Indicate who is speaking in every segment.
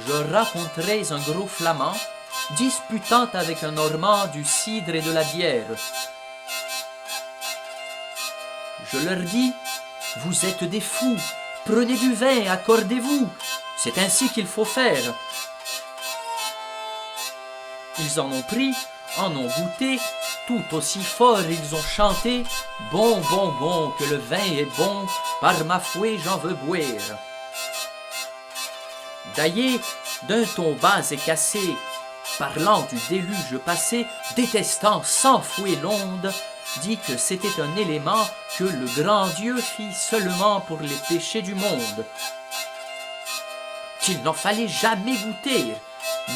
Speaker 1: je rencontrais un gros flamand disputant avec un Normand du cidre et de la bière. Je leur dis, vous êtes des fous, prenez du vin, accordez-vous, c'est ainsi qu'il faut faire. Ils en ont pris, en ont goûté, tout aussi fort ils ont chanté, bon, bon, bon, que le vin est bon, par ma fouet j'en veux boire. Daillé, d'un ton bas et cassé, parlant du déluge passé, détestant sans fouet l'onde, dit que c'était un élément que le grand Dieu fit seulement pour les péchés du monde. Qu'il n'en fallait jamais goûter,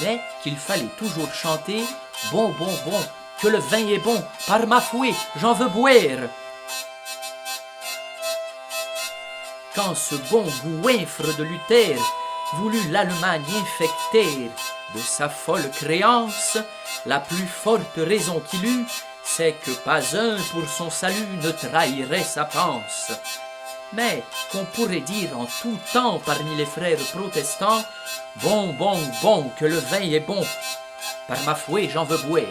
Speaker 1: mais qu'il fallait toujours chanter « Bon, bon, bon, que le vin est bon, par ma fouet, j'en veux boire !» Quand ce bon gouinfre de Luther voulut l'Allemagne infecter de sa folle créance, la plus forte raison qu'il eut, c'est que pas un pour son salut ne trahirait sa panse. Mais qu'on pourrait dire en tout temps parmi les frères protestants, bon, bon, bon, que le vin est bon, par ma fouet j'en veux boire.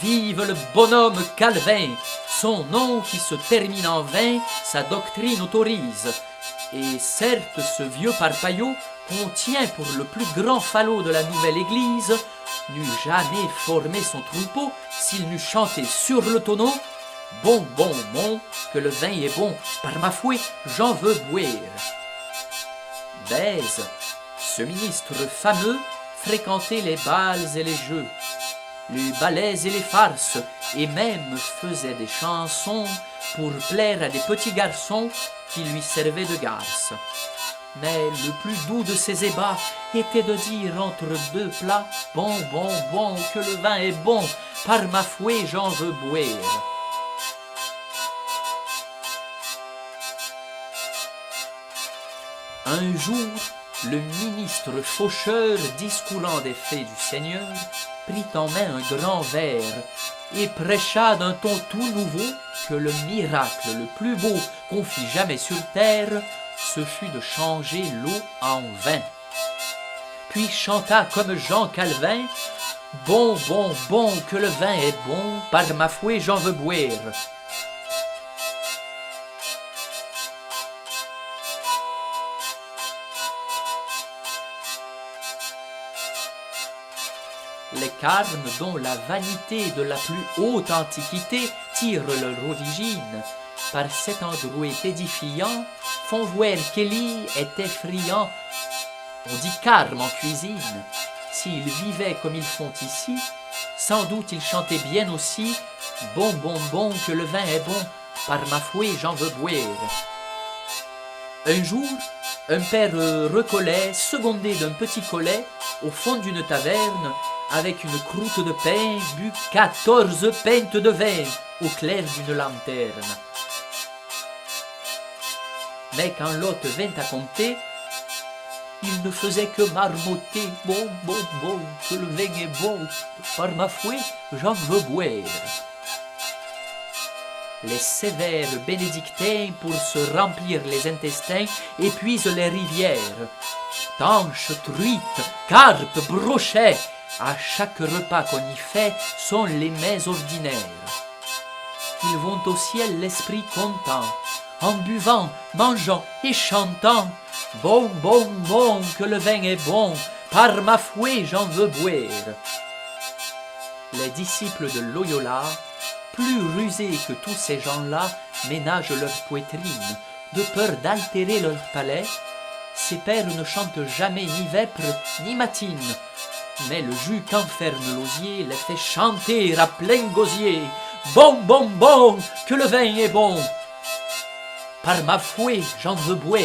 Speaker 1: Vive le bonhomme Calvin, son nom qui se termine en vin, sa doctrine autorise. Et certes, ce vieux parpaillot, qu'on tient pour le plus grand falot de la nouvelle église, n'eût jamais formé son troupeau s'il n'eût chanté sur le tonneau « Bon, bon, bon, que le vin est bon, par ma fouet, j'en veux boire ». Bèze, ce ministre fameux, fréquentait les bals et les jeux, les ballets et les farces, et même faisait des chansons pour plaire à des petits garçons qui lui servaient de garces. Mais le plus doux de ses ébats était de dire entre deux plats « Bon, bon, bon, que le vin est bon, par ma fouet j'en veux boire ». Un jour, le ministre faucheur, discourant des faits du Seigneur, prit en main un grand verre et prêcha d'un ton tout nouveau que le miracle le plus beau qu'on fit jamais sur terre, ce fut de changer l'eau en vin. Puis chanta comme Jean Calvin, « Bon, bon, bon, que le vin est bon, par ma fouet j'en veux boire ». Les carmes dont la vanité de la plus haute antiquité tire leur origine, par cet endroit édifiant, font voir qu'Élie est effrayant. On dit carme en cuisine. S'ils vivaient comme ils font ici, sans doute ils chantaient bien aussi. Bon, bon, bon, que le vin est bon, par ma fouet j'en veux boire. Un jour, un père recollet, secondé d'un petit collet, au fond d'une taverne, avec une croûte de pain, but 14 pintes de vin au clair d'une lanterne. Mais quand l'hôte vint à compter, il ne faisait que marmotter. Bon, bon, bon, que le vin est bon, par ma fouet, j'en veux boire. Les sévères bénédictins, pour se remplir les intestins, épuisent les rivières. Tanches, truites, carpes, brochets, à chaque repas qu'on y fait, sont les mets ordinaires. Ils vont au ciel l'esprit content, en buvant, mangeant et chantant. Bon, bon, bon, que le vin est bon, par ma fouet j'en veux boire. Les disciples de Loyola, plus rusés que tous ces gens-là, ménagent leur poitrine, de peur d'altérer leur palais. Ces pères ne chantent jamais ni vêpres ni matines, mais le jus qu'enferme l'osier les fait chanter à plein gosier. Bon, bon, bon, que le vin est bon, par ma fouet j'en veux boire.